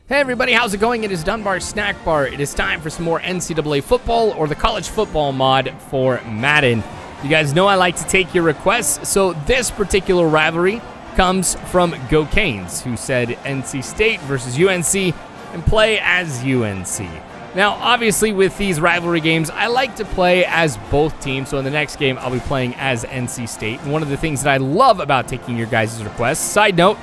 Hey everybody, how's it going? It is Dunbar Snack Bar. It is time for some more NCAA football or the college football mod for Madden. You guys know I like to take your requests, so this particular rivalry comes from Go Canes, who said NC State versus UNC and play as UNC. Now, obviously with these rivalry games, I like to play as both teams, so in the next game I'll be playing as NC State. And one of the things that I love about taking your guys' requests, side note,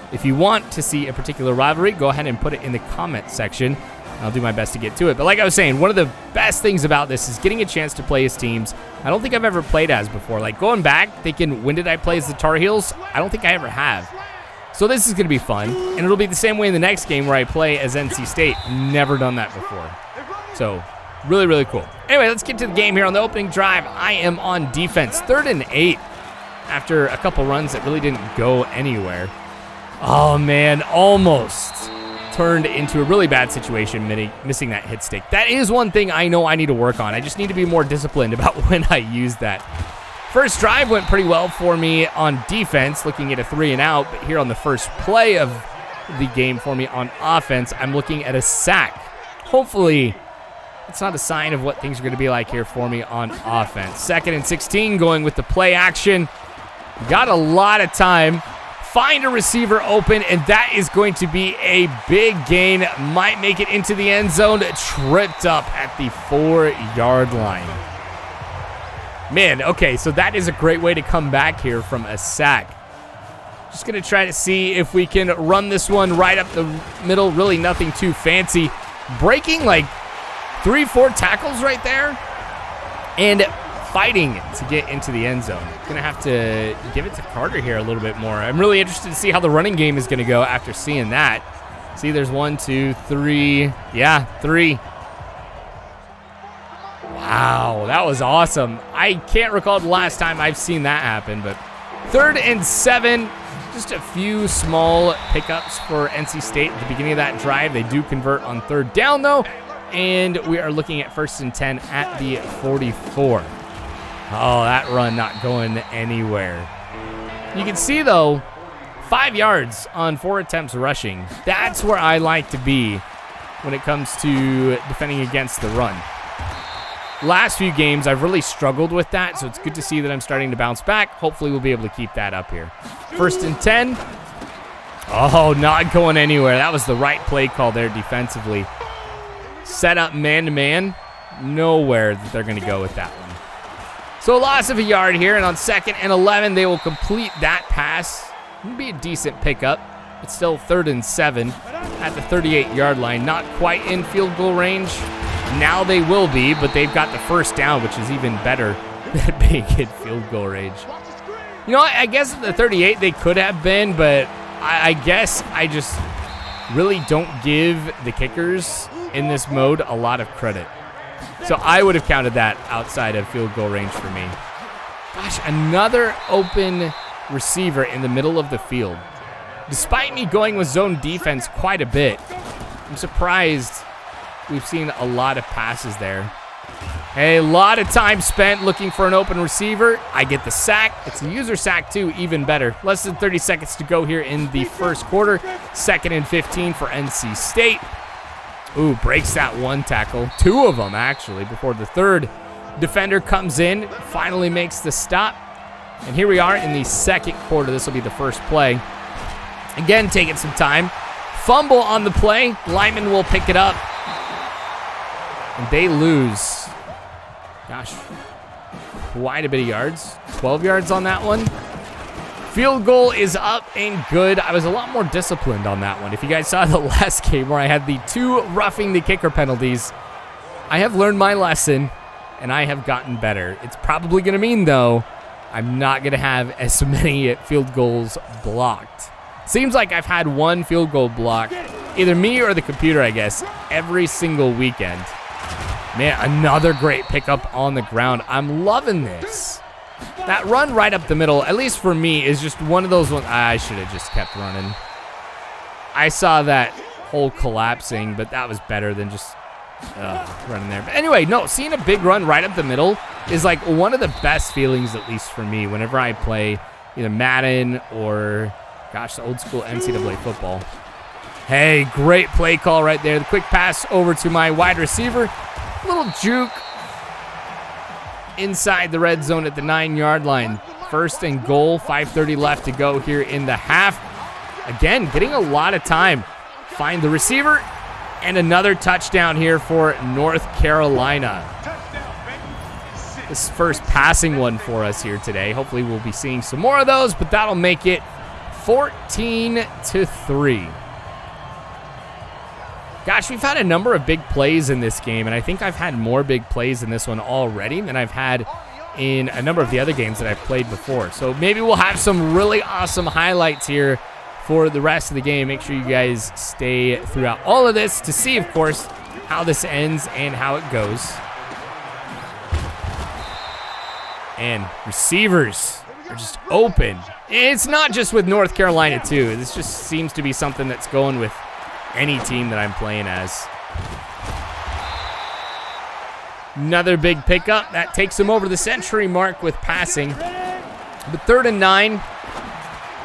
if you want to see a particular rivalry, go ahead and put it in the comment section. I'll do my best to get to it. But like I was saying, one of the best things about this is getting a chance to play as teams I don't think I've ever played as before. Like going back, thinking, when did I play as the Tar Heels? I don't think I ever have. So this is going to be fun. And it'll be the same way in the next game where I play as NC State. Never done that before. So really, really cool. Anyway, let's get to the game here on the opening drive. I am on defense. 3rd and 8 after a couple runs that really didn't go anywhere. Oh, man, almost turned into a really bad situation, missing that hit stick. That is one thing I know I need to work on. I just need to be more disciplined about when I use that. First drive went pretty well for me on defense, looking at a 3 and out. But here on the first play of the game for me on offense, I'm looking at a sack. Hopefully, it's not a sign of what things are going to be like here for me on offense. 2nd and 16, going with the play action. Got a lot of time. Find a receiver open, and that is going to be a big gain. Might make it into the end zone. Tripped up at the 4-yard line. Man, okay, so that is a great way to come back here from a sack. Just going to try to see if we can run this one right up the middle. Really nothing too fancy. Breaking like 3-4 tackles right there. And fighting to get into the end zone. Gonna have to give it to Carter here a little bit more. I'm really interested to see how the running game is gonna go after seeing that. See, there's 1, 2, 3. Yeah, 3. Wow, that was awesome. I can't recall the last time I've seen that happen, but 3rd and 7. Just a few small pickups for NC State at the beginning of that drive. They do convert on 3rd down though, and we are looking at 1st and 10 at the 44. Oh, that run not going anywhere. You can see, though, 5 yards on 4 attempts rushing. That's where I like to be when it comes to defending against the run. Last few games, I've really struggled with that, so it's good to see that I'm starting to bounce back. Hopefully, we'll be able to keep that up here. 1st and 10. Oh, not going anywhere. That was the right play call there defensively. Set up man-to-man. Nowhere that they're going to go with that one. So a loss of a yard here, and on 2nd and 11, they will complete that pass. It'll be a decent pickup. It's still 3rd and 7 at the 38-yard line. Not quite in field goal range. Now they will be, but they've got the 1st down, which is even better than being in field goal range. You know, I guess at the 38 they could have been, but I guess I just really don't give the kickers in this mode a lot of credit. So I would have counted that outside of field goal range for me. Gosh, another open receiver in the middle of the field. Despite me going with zone defense quite a bit, I'm surprised we've seen a lot of passes there. A lot of time spent looking for an open receiver. I get the sack. It's a user sack too, even better. Less than 30 seconds to go here in the first quarter. 2nd and 15 for NC State. Ooh, breaks that 1 tackle. 2 of them, actually, before the 3rd defender comes in, finally makes the stop. And here we are in the 2nd quarter. This will be the first play. Again, taking some time. Fumble on the play. Lyman will pick it up. And they lose, gosh, quite a bit of yards. 12 yards on that one. Field goal is up and good. I was a lot more disciplined on that one. If you guys saw the last game where I had the 2 roughing the kicker penalties, I have learned my lesson, and I have gotten better. It's probably going to mean, though, I'm not going to have as many field goals blocked. Seems like I've had 1 field goal blocked, either me or the computer, I guess, every single weekend. Man, another great pickup on the ground. I'm loving this. That run right up the middle, at least for me, is just one of those ones. I should have just kept running. I saw that hole collapsing, but that was better than just running there. But anyway, no, seeing a big run right up the middle is like one of the best feelings, at least for me, whenever I play either Madden or, gosh, the old school NCAA football. Hey, great play call right there. The quick pass over to my wide receiver. Little juke inside the red zone at the 9-yard line. 1st and goal, 5:30 left to go here in the half. Again, getting a lot of time. Find the receiver, and another touchdown here for North Carolina. This is first passing one for us here today. Hopefully we'll be seeing some more of those, but that'll make it 14-3. Gosh, we've had a number of big plays in this game, and I think I've had more big plays in this one already than I've had in a number of the other games that I've played before. So maybe we'll have some really awesome highlights here for the rest of the game. Make sure you guys stay throughout all of this to see, of course, how this ends and how it goes. And receivers are just open. It's not just with North Carolina, too. This just seems to be something that's going with any team that I'm playing as. Another big pickup. That takes him over the century mark with passing. But 3rd and 9.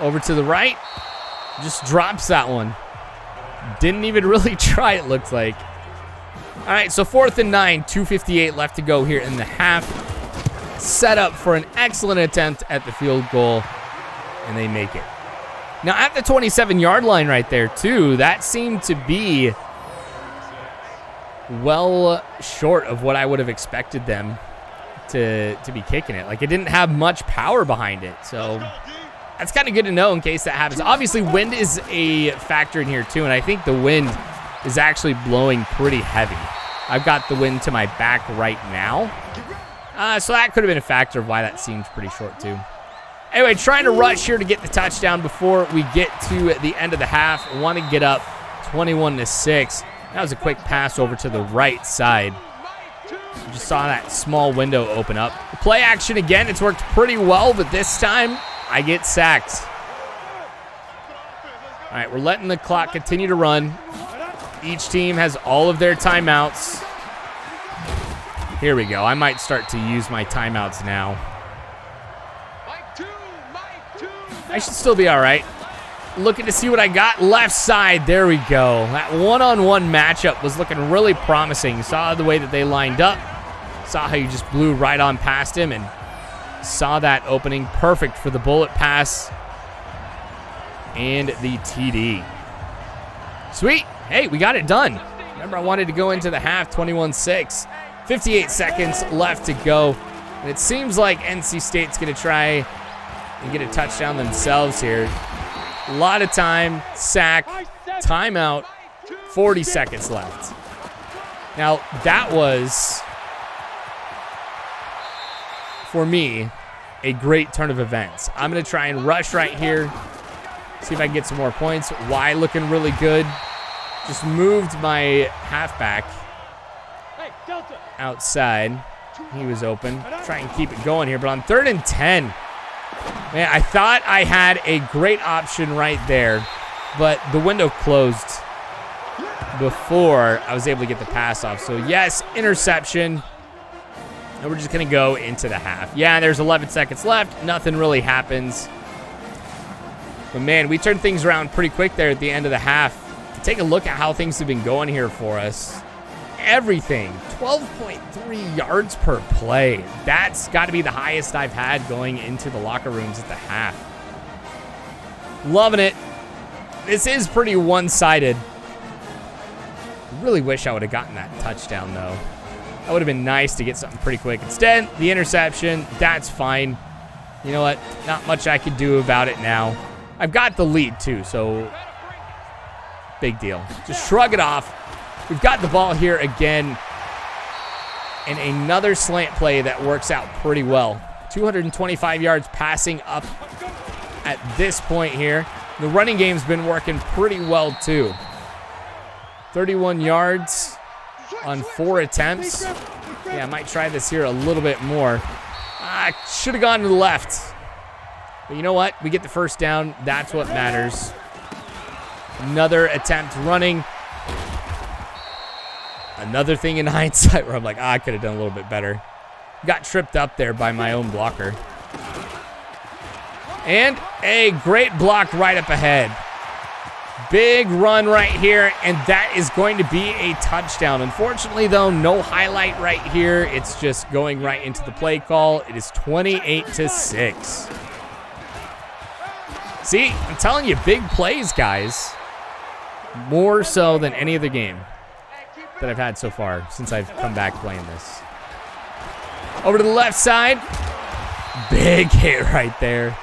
Over to the right. Just drops that one. Didn't even really try, it looks like. All right, so 4th and 9. 2:58 left to go here in the half. Set up for an excellent attempt at the field goal. And they make it. Now, at the 27-yard line right there, too, that seemed to be well short of what I would have expected them to be kicking it. Like, it didn't have much power behind it, so that's kind of good to know in case that happens. Obviously, wind is a factor in here, too, and I think the wind is actually blowing pretty heavy. I've got the wind to my back right now, so that could have been a factor of why that seemed pretty short, too. Anyway, trying to rush here to get the touchdown before we get to the end of the half. Want to get up 21-6. That was a quick pass over to the right side. You just saw that small window open up. The play action again, it's worked pretty well, but this time I get sacked. All right, we're letting the clock continue to run. Each team has all of their timeouts. Here we go. I might start to use my timeouts now. I should still be all right. Looking to see what I got. Left side. There we go. That one-on-one matchup was looking really promising. Saw the way that they lined up. Saw how you just blew right on past him and saw that opening. Perfect for the bullet pass and the TD. Sweet. Hey, we got it done. Remember, I wanted to go into the half 21-6. 58 seconds left to go. And it seems like NC State's going to try and get a touchdown themselves here. A lot of time, sack, timeout, 40 seconds left. Now, that was, for me, a great turn of events. I'm going to try and rush right here, see if I can get some more points. Y looking really good. Just moved my halfback outside. He was open. Try and keep it going here, but on 3rd and 10, man, I thought I had a great option right there, but the window closed before I was able to get the pass off. So, yes, interception, and we're just going to go into the half. Yeah, there's 11 seconds left. Nothing really happens. But, man, we turned things around pretty quick there at the end of the half. Take a look at how things have been going here for us. Everything, 12.3 yards per play. That's got to be the highest I've had going into the locker rooms at the half. Loving it. This is pretty one-sided. Really wish I would have gotten that touchdown, though. That would have been nice to get something pretty quick. Instead, the interception, that's fine. You know what? Not much I could do about it now. I've got the lead, too, so big deal. Just shrug it off. We've got the ball here again, and another slant play that works out pretty well. 225 yards passing up at this point here. The running game's been working pretty well, too. 31 yards on 4 attempts. Yeah, I might try this here a little bit more. I should have gone to the left. But you know what? We get the first down. That's what matters. Another attempt running. Another thing in hindsight where I'm like, I could have done a little bit better. Got tripped up there by my own blocker. And a great block right up ahead. Big run right here, and that is going to be a touchdown. Unfortunately, though, no highlight right here. It's just going right into the play call. It is 28-6. See, I'm telling you, big plays, guys. More so than any other game that I've had so far since I've come back playing this. Over to the left side. Big hit right there.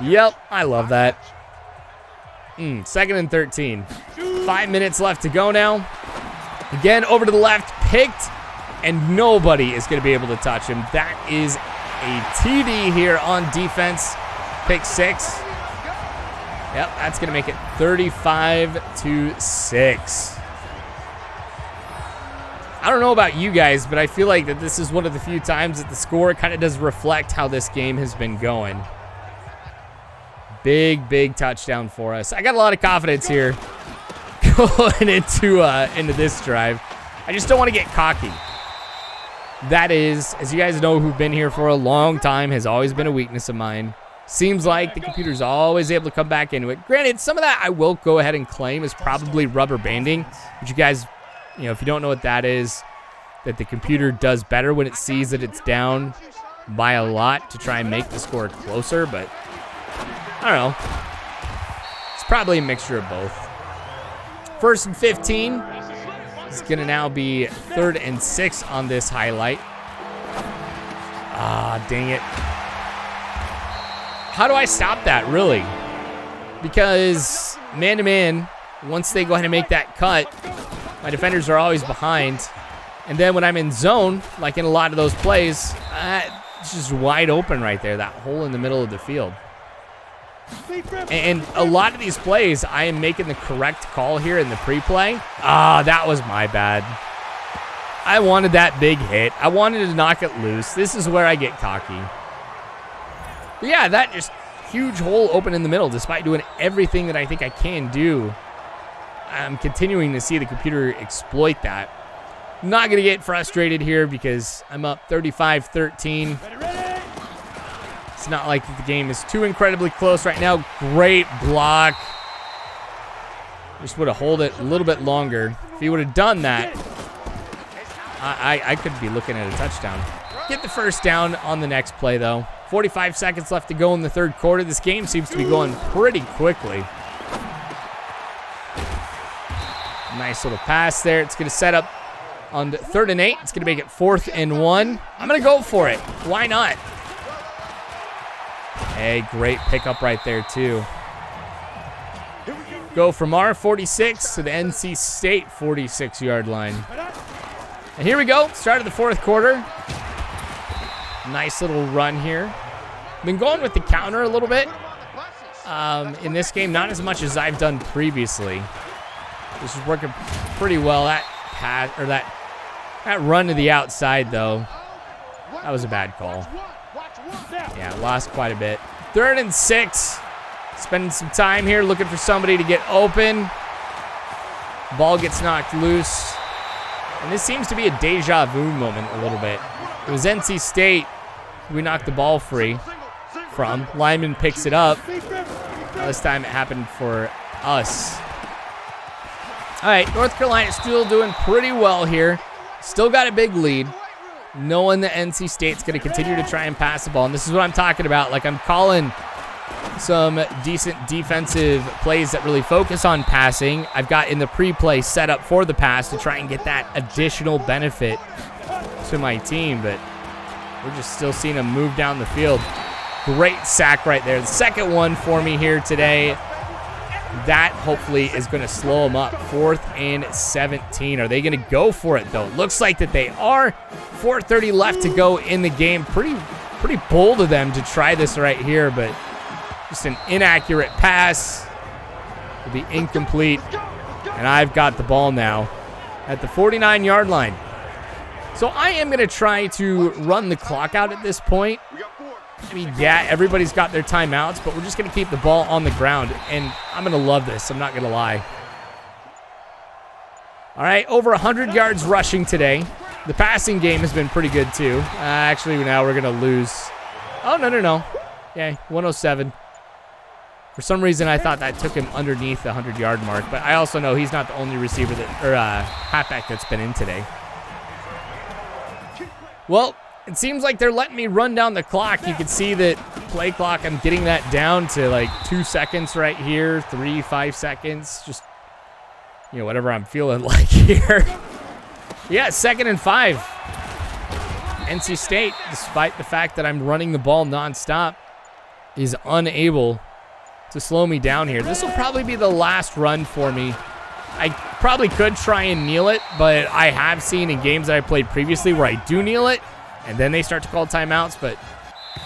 Yep, I love that. 2nd and 13. 5 minutes left to go now. Again, over to the left, picked, and nobody is going to be able to touch him. That is a TD here on defense. Pick 6. Yep, that's going to make it 35-6. I don't know about you guys, but I feel like that this is one of the few times that the score kind of does reflect how this game has been going. Big, big touchdown for us. I got a lot of confidence here going into this drive. I just don't want to get cocky. That is, as you guys know who've been here for a long time, has always been a weakness of mine. Seems like the computer's always able to come back into it. Granted, some of that I will go ahead and claim is probably rubber banding, which you guys, you know, if you don't know what that is, that the computer does better when it sees that it's down by a lot to try and make the score closer, but I don't know. It's probably a mixture of both. 1st and 15. It's going to now be 3rd and 6 on this highlight. Ah, dang it. How do I stop that, really? Because man-to-man, once they go ahead and make that cut, my defenders are always behind. And then when I'm in zone, like in a lot of those plays, it's just wide open right there, that hole in the middle of the field. And a lot of these plays, I am making the correct call here in the pre-play. Ah, that was my bad. I wanted that big hit. I wanted to knock it loose. This is where I get cocky. But yeah, that just huge hole open in the middle. Despite doing everything that I think I can do, I'm continuing to see the computer exploit that. I'm not going to get frustrated here because I'm up 35-13. It's not like the game is too incredibly close right now. Great block. Just would have held it a little bit longer. If he would have done that, I could be looking at a touchdown. Get the first down on the next play, though. 45 seconds left to go in the 3rd quarter. This game seems to be going pretty quickly. Nice little pass there. It's going to set up on 3rd and 8. It's going to make it 4th and 1. I'm going to go for it. Why not? Hey, great pickup right there, too. Go from our 46 to the NC State 46-yard line. And here we go. Start of the 4th quarter. Nice little run here. Been going with the counter a little bit in this game. Not as much as I've done previously. This is working pretty well. That pass, or that run to the outside, though, that was a bad call. Yeah, lost quite a bit. 3rd and 6. Spending some time here looking for somebody to get open. Ball gets knocked loose. And this seems to be a deja vu moment a little bit. It was NC State who we knocked the ball free from. Lyman picks it up. Now this time it happened for us. All right, North Carolina still doing pretty well here. Still got a big lead. Knowing that NC State's going to continue to try and pass the ball. And this is what I'm talking about. Like, I'm calling some decent defensive plays that really focus on passing. I've got in the pre-play set up for the pass to try and get that additional benefit to my team. But we're just still seeing them move down the field. Great sack right there. The second one for me here today. That hopefully is going to slow them up. 4th and 17. Are they going to go for it, though? Looks like that they are. 4:30 left to go in the game. Pretty bold of them to try this right here, but just an inaccurate pass. Will be incomplete. And I've got the ball now at the 49-yard line. So I am going to try to run the clock out at this point. I mean, yeah, everybody's got their timeouts, but we're just going to keep the ball on the ground, and I'm going to love this. I'm not going to lie. All right, over 100 yards rushing today. The passing game has been pretty good, too. Actually, now we're going to lose. Oh, no. Yeah, 107. For some reason, I thought that took him underneath the 100-yard mark, but I also know he's not the only receiver halfback that's been in today. Well, it seems like they're letting me run down the clock. You can see that play clock, I'm getting that down to like 2 seconds right here, 3, 5 seconds, just, you know, whatever I'm feeling like here. Yeah, 2nd and 5. NC State, despite the fact that I'm running the ball nonstop, is unable to slow me down here. This will probably be the last run for me. I probably could try and kneel it, but I have seen in games that I played previously where I do kneel it, and then they start to call timeouts. But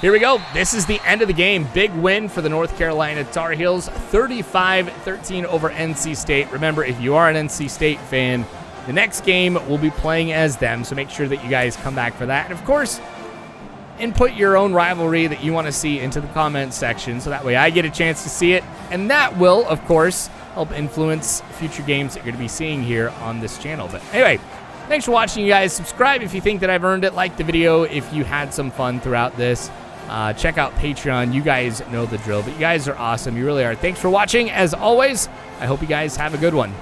here we go. This is the end of the game. Big win for the North Carolina Tar Heels, 35-13 over NC State. Remember, if you are an NC State fan, the next game we'll be playing as them, so make sure that you guys come back for that. And, of course, input your own rivalry that you want to see into the comments section, so that way I get a chance to see it, and that will, of course, help influence future games that you're going to be seeing here on this channel. But anyway, thanks for watching, you guys. Subscribe if you think that I've earned it. Like the video if you had some fun throughout this. Check out Patreon. You guys know the drill, but you guys are awesome. You really are. Thanks for watching. As always, I hope you guys have a good one.